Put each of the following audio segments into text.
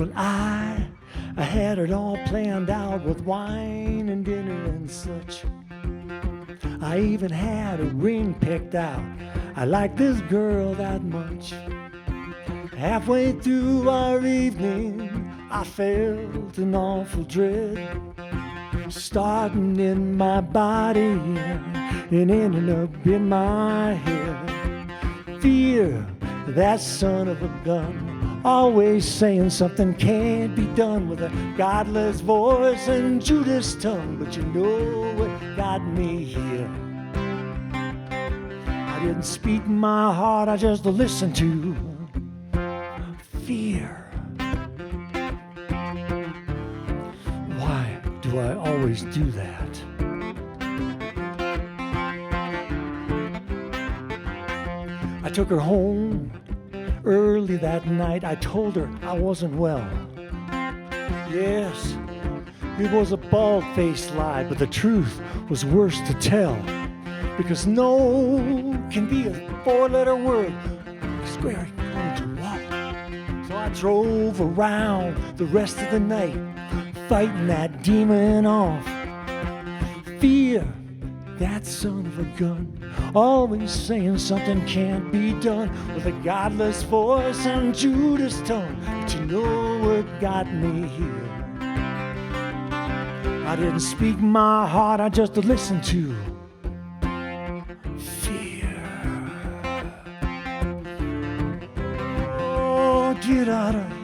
Well, I had it all planned out with wine and dinner and such. I even had a ring picked out. I like this girl that much. Halfway through our evening, I felt an awful dread, starting in my body and ending up in my head. Fear, that son of a gun, always saying something can't be done, with a godless voice and Judas tongue. But you know what got me here? I didn't speak my heart, I just listened to fear. Why do I always do that? I took her home early that night. I told her I wasn't well. Yes, it was a bald-faced lie, but the truth was worse to tell, because no can be a four-letter word. Square going to walk. So I drove around the rest of the night, fighting that demon off. Fear, that son of a gun, always saying something can't be done, with a godless voice and Judas tongue. But you know what got me here? I didn't speak my heart, I just listened to fear. Oh, get out of here.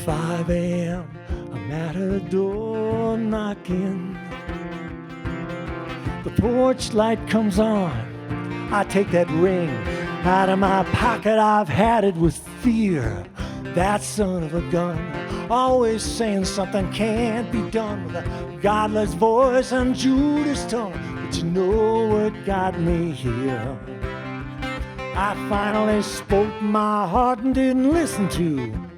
5 a.m., I'm at her door knocking. The porch light comes on. I take that ring out of my pocket. I've had it with fear, that son of a gun, always saying something can't be done, with a godless voice and Judas tongue. But you know what got me here? I finally spoke my heart and didn't listen to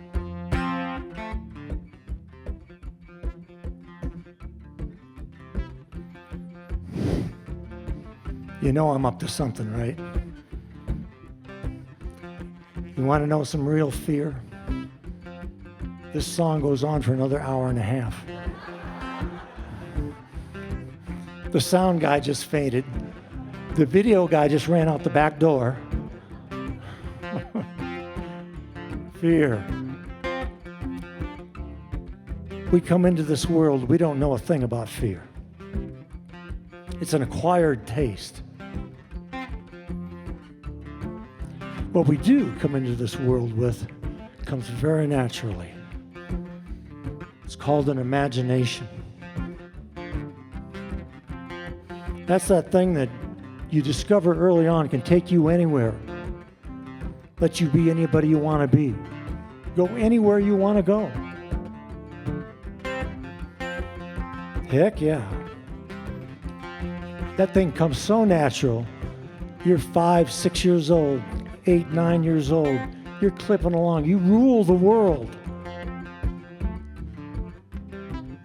You know I'm up to something, right? You want to know some real fear? This song goes on for another hour and a half. The sound guy just fainted. The video guy just ran out the back door. Fear. We come into this world, we don't know a thing about fear. It's an acquired taste. What we do come into this world with comes very naturally. It's called an imagination. That's that thing that you discover early on can take you anywhere. Let you be anybody you want to be. Go anywhere you want to go. Heck yeah. That thing comes so natural. You're 5, 6 years old, 8, 9 years old. You're clipping along. You rule the world.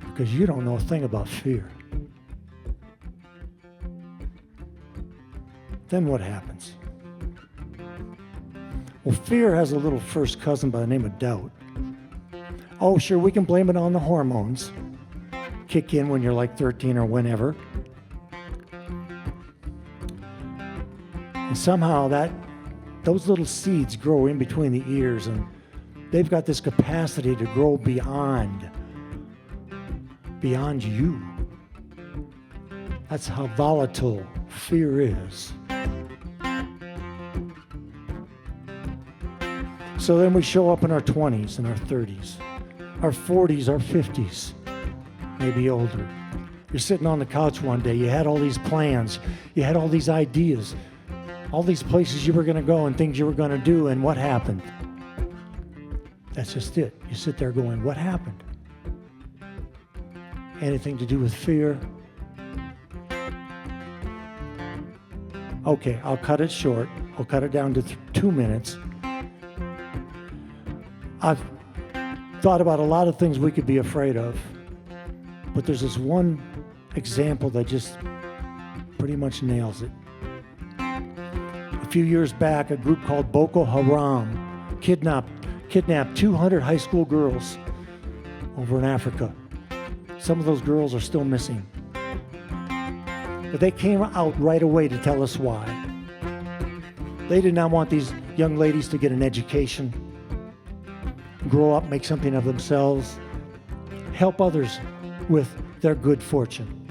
Because you don't know a thing about fear. Then what happens? Well, fear has a little first cousin by the name of doubt. Oh, sure, we can blame it on the hormones. Kick in when you're like 13 or whenever. And somehow those little seeds grow in between the ears, and they've got this capacity to grow beyond you. That's how volatile fear is. So then we show up in our 20s and our 30s, our 40s, our 50s, maybe older. You're sitting on the couch one day, you had all these plans, you had all these ideas, all these places you were going to go and things you were going to do, and what happened? That's just it. You sit there going, what happened? Anything to do with fear? Okay, I'll cut it short. I'll cut it down to 2 minutes. I've thought about a lot of things we could be afraid of, but there's this one example that just pretty much nails it. A few years back, a group called Boko Haram kidnapped 200 high school girls over in Africa. Some of those girls are still missing. But they came out right away to tell us why. They did not want these young ladies to get an education, grow up, make something of themselves, help others with their good fortune.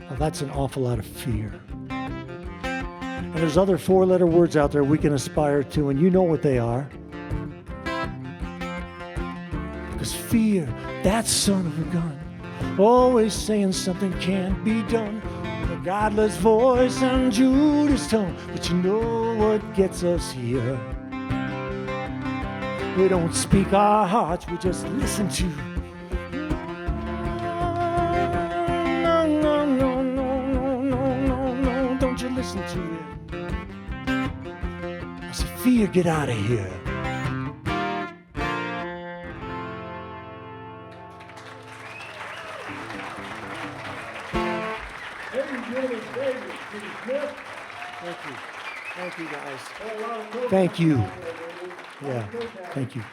Well, that's an awful lot of fear. And there's other four-letter words out there we can aspire to, and you know what they are. Because fear, that son of a gun, always saying something can't be done. The godless voice and Judas tongue. But you know what gets us here? We don't speak our hearts, we just listen to. No, don't you listen to it. I said, fear, get out of here. Thank you. Thank you, guys. Thank you. Yeah, thank you.